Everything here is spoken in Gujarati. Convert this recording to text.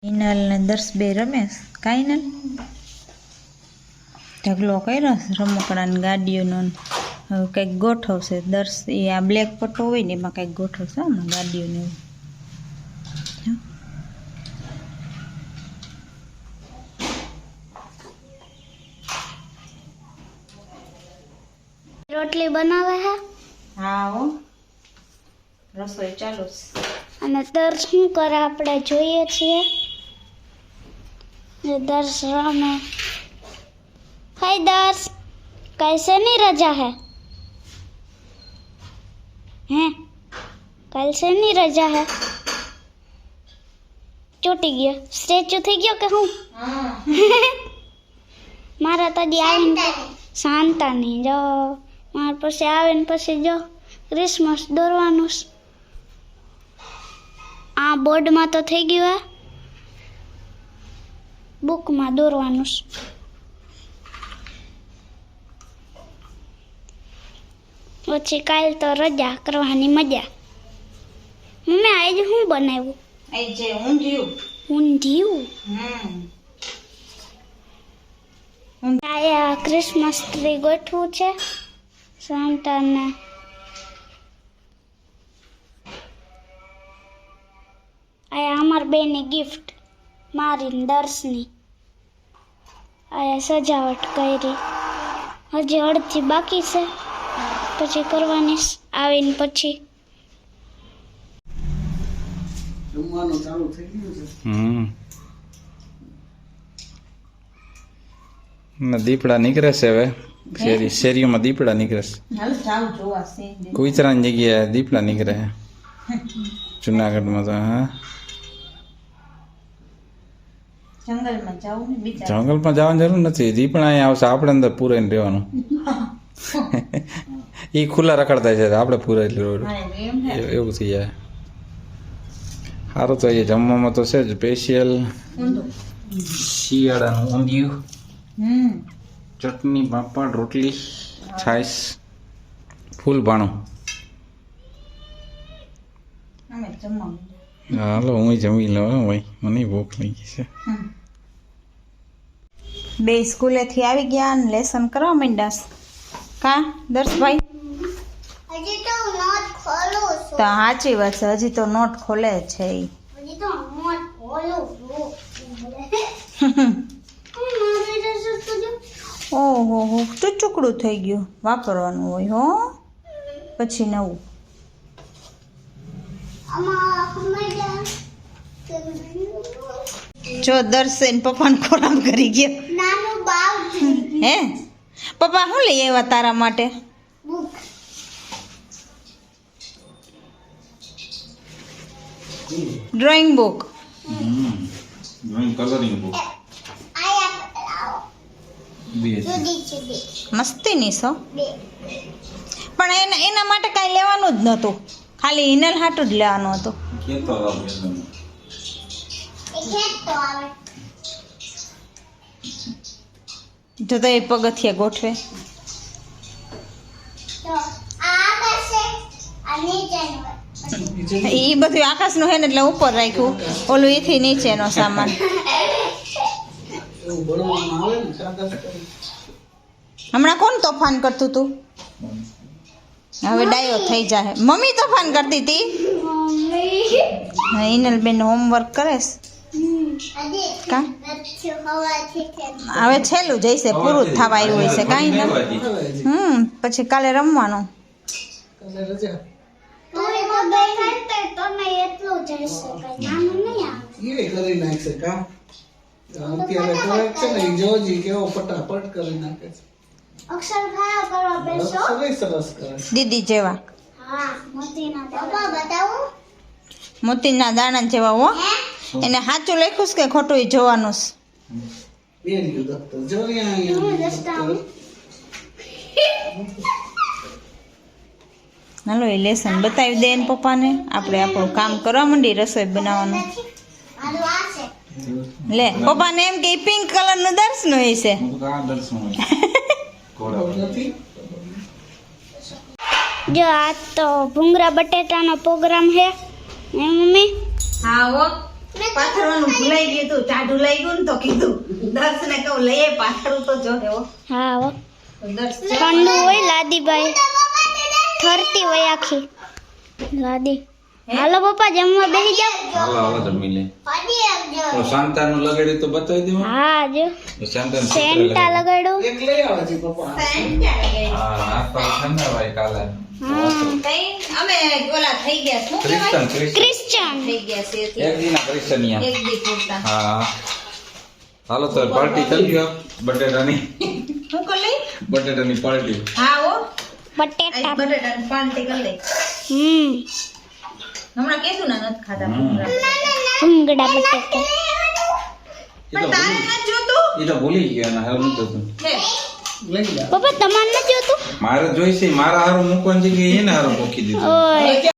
ઇનલ ને દર્શ બે રમેશ કાંઈ ને ઢગલો કર્યો રમકડાની ગાડીઓનો હવે કંઈક ગોઠવશે દર્શ એ આ બ્લેક પટ્ટો હોય ને એમાં કંઈક ગોઠવશે હમણાં ગાડીઓને રોટલી બનાવે છે હા હો રસોઈ ચાલુ અને દર્શ શું કરે આપણે જોઈએ છીએ दर्श रमे हाय दर्श कैसे नहीं रजा है हैं कल से नहीं रजा है ચોટી ગયો સ્ટેચ્યુ થઈ ગયો કે હું મારા તો દી આવીને શાંતા નહીં જો માર પછી આવે ને પછી જો ક્રિસમસ દોરવાનું આ બોર્ડમાં તો થઈ ગયું હે બુકમાં દોરવાનું પછી કાલ તો રજા કરવાની મજા મેં આજે શું બનાવ્યું આજે ઊંધિયું ઊંધિયું આ ક્રિસમસ ટ્રી ગોઠવું છે સાંતાને આ અમાર બેની ગિફ્ટ મારી દર્શની આયા સજાવટ કરી હજી અડધી બાકી છે પછી કરવાની આવીને પછી જમવાનું ચાલુ થઈ ગયું છે દીપડા નીકળે છે હવે શેરીઓમાં દીપડા નીકળે છે હાલ જાવ જોવા છે કુતરાની જગ્યાએ દીપડા નીકળે છે જુનાગઢમાં તો હા જંગલમાં જાવ ને બીજા જંગલમાં જવાની જરૂર નથી દીપડા અહીંયા આવશે આપણે અંદર પૂરાઈને રહેવાનું એ ખુલ્લા રખડતા છે આપણે પૂરાઈ એવું થઈ જાય સારું તો એ જમવામાં તો છે જ સ્પેશિયલ શિયાળાનું ઊંધિયું ચટણી પાપડ રોટલી છાશ ફૂલ ભાણું અમે જમવા હાલો હું જમી લઉં ભાઈ મને ભૂખ લાગી છે બે સ્કૂલેથી આવી ગયા અને લેસન કરવા માંડ્યા કા દર્શભાઈ હજી તો નોટ ખોલું તો સાચી વાત છે હજી તો નોટ ખોલે છે ઈ. હજી તો નોટ ખોલું ઓહો હો તો ચૂકડું થઈ ગયું વાપરવાનું હોય હો પછી નવું જો દર્શન પપ્પાને ખોરામ કરી ગયો નાનું બાવ હે પપ્પા શું લઈ આવ્યા તારા માટે book drawing book colouring book આયા જુદી જુદી મસ્તીની છો બે પણ એના માટે કાંઈ લેવાનું જ નહોતું ખાલી ઇનલ હાટું જ લેવાનું હતું કેતો એક હેડ તો આવે જો તો એ પગથિયા ગોઠવે તો આ બસે આ નીચેનું એ બધું આકાશનું હે ને એટલે ઉપર રાખ્યું ઓલું એથી નીચેનો સામાન એવું ભણવામાં આવે ને સાદા હમણાં કોણ તોફાન કરતું તું હવે ડાયો થઈ જાય મમ્મી તોફાન કરતી હતી ઇનલબેન હોમવર્ક કરે કા હવે છેલ્લું જઈશે પૂરું જ થવા આવ્યું હોય છે કાંઈ ને પછી કાલે રમવાનું કાલે રજા તું તો બે ખાતે તો નહીં એટલું જ હશે કઈ નાનું નહીં આવે એ કરી નાખશે કામ અત્યારે કરે છે ને ઈ જોજી કેવો ફટાફટ કરી નાખે છે અક્ષર ખાયા કરવા બેસો સરસ સરસ કરે છે દીદી જેવા હા મોતીના પપ્પા બતાવું મોતીના દાણા જેવા હો એને સાચું લખ્યું છે કે ખોટું એ જોવાનું છે બે લીધું દફતર જો હું અહીંયા દસ્તાવું હાલો એ લેસન બતાવી દે ને પપ્પાને આપણે આપણું કામ કરવા માંડી રસોઈ બનાવવાનું મારું આ છે લે પપ્પાને એમ કે પિંક કલરનું દર્શનું હશે નથી જો આ તો ભૂંગરા બટેટાનો પ્રોગ્રામ છે હે મમ્મી હા હો પાથરવાનું ભૂલાઈ ગયું તું, ટાઢું લઈ ગયું ને તો કીધું દર્શને કહું લઈએ પાથરું તો જો એવો. હા હો તો દર્શ ઠંડુ હોય લાદીભાઈ ઠરતી હોય આખી લાદી. હાલો પપ્પા જમવા બેસી જાઓ. હાલો હાલો જમી લે. તો શાંતાનું લગાડી તો બતાવી દો. હા જો શાંતાનું સેન્ટા લગાડો. એક લઈ આવે છે પપ્પા. હા નાસ્તો ઠંડા ભાઈ કાલે. કઈ અમે ઓલા થઈ ગયા શું કહેવાય? ક્રિશ્ચન ક્રિશ્ચન થઈ ગયા છે એટલે એક દીના ક્રિશ્ચનિયા. એક દી પૂરતા. હા હાલો તો પાર્ટી કરી લ્યો બટેટાની. હું કરી લઈ? બટેટાની પાર્ટી. હા હો બટેટા. બટેટાની પાર્ટી કરી લઈ. હમણાં કીધું ને નથી ખાધા ભૂંગળા. ભૂંગળા બટેટા. પણ તારે નથી જોતું એ તો ભૂલી ગયા ને હાલ નતું હતું. હે લઈ જા. પપ્પા તમારે નથી જોતું? મારે જોઈશે મારા હારું મૂકવાની જગ્યાએ એને હારું મૂકી દીધું. ઓય